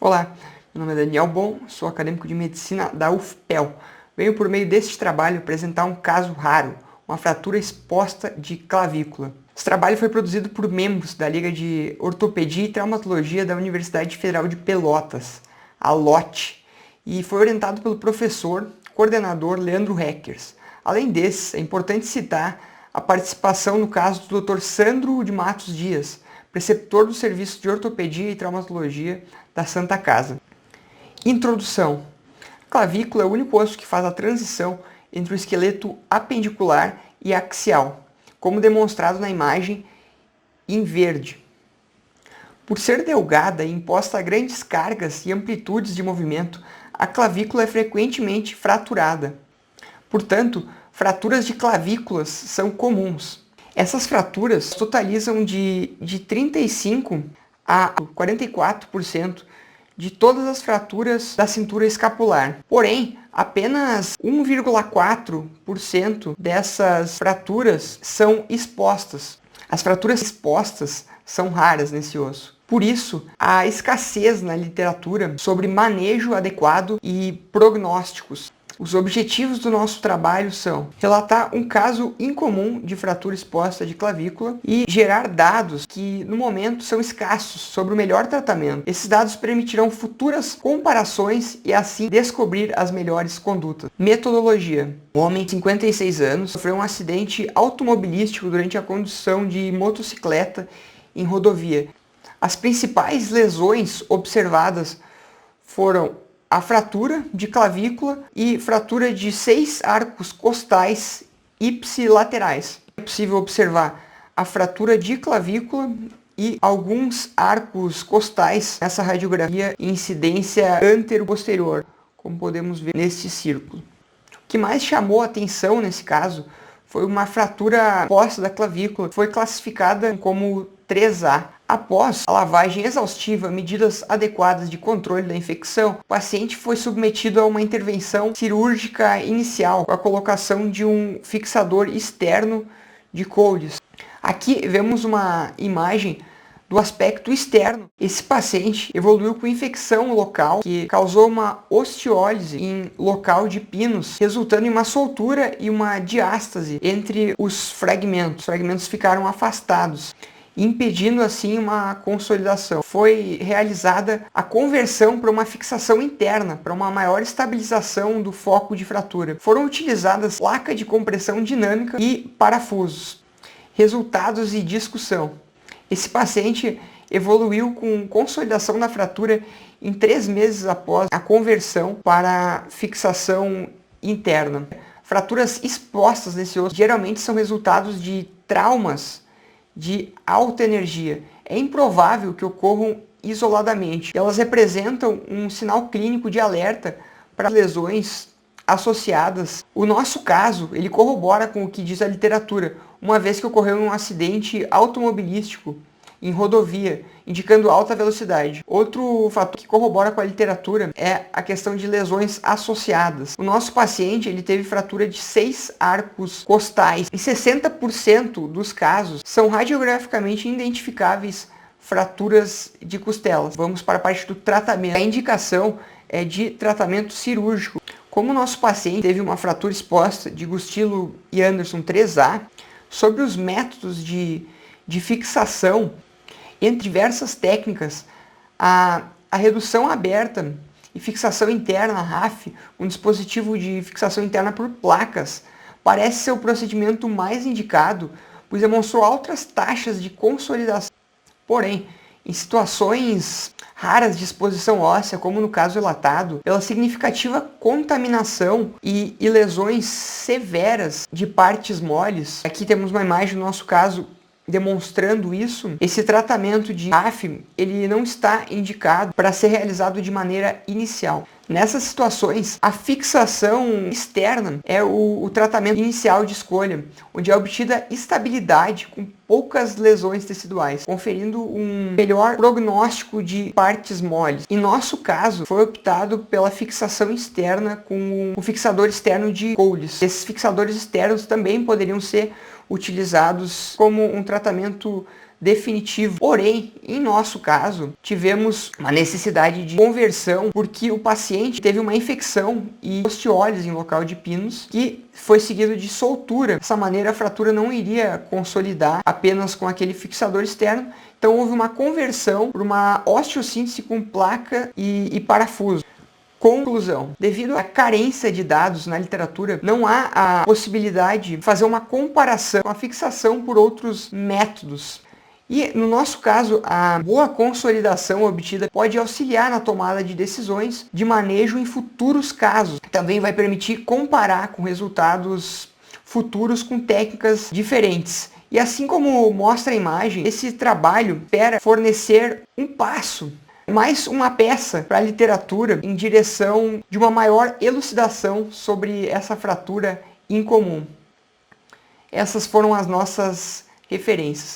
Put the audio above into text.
Olá, meu nome é Daniel Bon, sou acadêmico de medicina da UFPEL. Venho por meio deste trabalho apresentar um caso raro, uma fratura exposta de clavícula. Esse trabalho foi produzido por membros da Liga de Ortopedia e Traumatologia da Universidade Federal de Pelotas, a LOT, e foi orientado pelo professor coordenador Leandro Heckers. Além desses, é importante citar a participação no caso do Dr. Sandro de Matos Dias, preceptor do Serviço de Ortopedia e Traumatologia da Santa Casa. Introdução. A clavícula é o único osso que faz a transição entre o esqueleto apendicular e axial, como demonstrado na imagem em verde. Por ser delgada e imposta a grandes cargas e amplitudes de movimento, a clavícula é frequentemente fraturada. Portanto, fraturas de clavículas são comuns. Essas fraturas totalizam de 35% a 44% de todas as fraturas da cintura escapular. Porém, apenas 1,4% dessas fraturas são expostas. As fraturas expostas são raras nesse osso. Por isso, há escassez na literatura sobre manejo adequado e prognósticos. Os objetivos do nosso trabalho são relatar um caso incomum de fratura exposta de clavícula e gerar dados que, no momento, são escassos sobre o melhor tratamento. Esses dados permitirão futuras comparações e, assim, descobrir as melhores condutas. Metodologia. Um homem de 56 anos sofreu um acidente automobilístico durante a condução de motocicleta em rodovia. As principais lesões observadas foram a fratura de clavícula e fratura de 6 arcos costais ipsilaterais. É possível observar a fratura de clavícula e alguns arcos costais nessa radiografia em incidência antero-posterior, como podemos ver neste círculo. O que mais chamou a atenção nesse caso foi uma fratura exposta da clavícula, que foi classificada como 3A. Após a lavagem exaustiva, medidas adequadas de controle da infecção, o paciente foi submetido a uma intervenção cirúrgica inicial, com a colocação de um fixador externo de Coles. Aqui vemos uma imagem do aspecto externo. Esse paciente evoluiu com infecção local, que causou uma osteólise em local de pinos, resultando em uma soltura e uma diástase entre os fragmentos. Os fragmentos ficaram afastados, impedindo assim uma consolidação. Foi realizada a conversão para uma fixação interna, para uma maior estabilização do foco de fratura. Foram utilizadas placa de compressão dinâmica e parafusos. Resultados e discussão. Esse paciente evoluiu com consolidação da fratura em 3 meses após a conversão para fixação interna. Fraturas expostas nesse osso geralmente são resultados de traumas de alta energia. É improvável que ocorram isoladamente. Elas representam um sinal clínico de alerta para lesões associadas. O nosso caso, ele corrobora com o que diz a literatura, uma vez que ocorreu um acidente automobilístico em rodovia, indicando alta velocidade. Outro fator que corrobora com a literatura é a questão de lesões associadas. O nosso paciente, ele teve fratura de 6 arcos costais. Em 60% dos casos, são radiograficamente identificáveis fraturas de costelas. Vamos para a parte do tratamento. A indicação é de tratamento cirúrgico. Como o nosso paciente teve uma fratura exposta de Gustilo e Anderson 3A, sobre os métodos de fixação, entre diversas técnicas, a redução aberta e fixação interna, RAF, um dispositivo de fixação interna por placas, parece ser o procedimento mais indicado, pois demonstrou altas taxas de consolidação. Porém, em situações raras de exposição óssea, como no caso relatado, pela significativa contaminação e lesões severas de partes moles, aqui temos uma imagem do nosso caso demonstrando isso, esse tratamento de RAF, ele não está indicado para ser realizado de maneira inicial. Nessas situações, a fixação externa é o tratamento inicial de escolha, onde é obtida estabilidade com poucas lesões teciduais, conferindo um melhor prognóstico de partes moles. Em nosso caso, foi optado pela fixação externa com o fixador externo de Coles. Esses fixadores externos também poderiam ser utilizados como um tratamento definitivo. Porém, em nosso caso, tivemos uma necessidade de conversão porque o paciente teve uma infecção e osteólise em local de pinos que foi seguido de soltura. Dessa maneira, a fratura não iria consolidar apenas com aquele fixador externo. Então, houve uma conversão para uma osteossíntese com placa e parafuso. Conclusão: devido à carência de dados na literatura, não há a possibilidade de fazer uma comparação com a fixação por outros métodos. E no nosso caso, a boa consolidação obtida pode auxiliar na tomada de decisões de manejo em futuros casos. Também vai permitir comparar com resultados futuros com técnicas diferentes. E assim como mostra a imagem, esse trabalho espera fornecer um passo, mais uma peça para a literatura em direção de uma maior elucidação sobre essa fratura incomum. Essas foram as nossas referências.